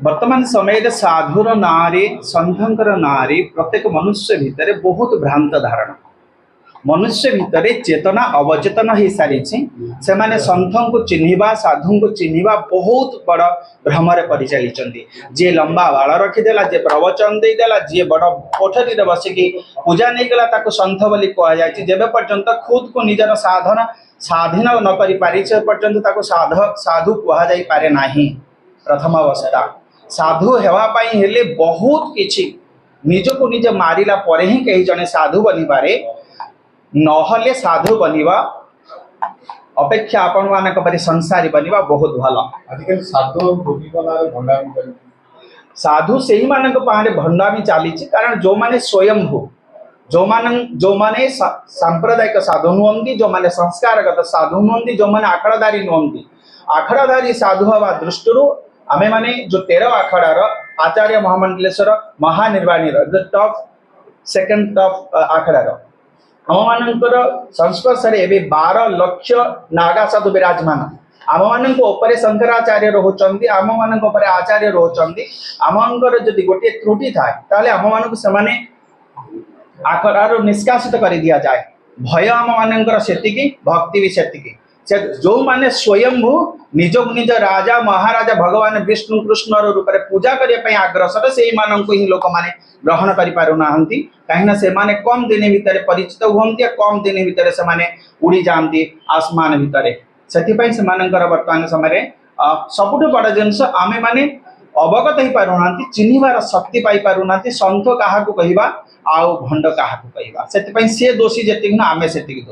वर्तमान समय साधुर नारे संतंकर नारे प्रत्येक मनुष्य भितर बहुत भ्रांत धारणा मनुष्य भितर चेतना अवचेतन हो सारी से माने संत को चिन्हवा साधु को चिन्हवा बहुत बड़ भ्रमर कर चली जी लंबा बाल रखीदेला जी प्रवचन देदेला जी बड़ कोठरी बसिकी पूजा नहीं गला संत बोली कह जेबे पर्यंत खुद को निजर साधन स्वाधीन न कर पारी से पर्यंत साधु कह पारे नाही। प्रथम अवस्था साधु हेवाई हेले बहुत किछि निज को निज मारिला परे ही कहीं जने साधु बनी पारे नहले साधु बनिबा अपेक्षा आपण मानक परि संसारी बनिबा बहुत भल। आजिकल साधु भोगिबलारे भंडामी साधु सेही मानक पारे भंडामी चली कारण जो माने स्वयंभू जो माने सांप्रदायिक साधु नुहंती जो माने संस्कारगत साधु नुहंती जो माने आखड़ाधारी नुहंती आखड़ाधारी साधु हवा दृष्टि आमे माने जो 13 आखड़ार आचार्य महामंडलेश्वर महानिर्वाणी टॉप सेकंड टॉप आखड़ार आम मानकर संस्पर्श 12 लक्ष नागा साधु विराजमान आम मान शंकराचार्य रोचंती आम मान आचार्य रोचंती आमर जदि गोटे त्रुटि थाए ताले आम मान से आखड़ार निष्कासित कर दि जाए भय आम मानकर सेतिकी भक्ति भी सेतिकी से जो माने स्वयंभू निज निज राजा महाराजा भगवान विष्णु कृष्ण रूप में पूजा करने आग्रसर से ही लोक मैंने ग्रहण कर कहीं से माने कम दिन भितर परिचित हुए कम दिन भितर से माने उड़ी जाती आसमान भितर से वर्तमान समय सबुठ बड़ जिनस आमे माने अवगत हो पारना चिन्हवार शक्ति पाई पारना संत क्या कहवा आउ भंड क्या कहवा से दोषी जी आमे से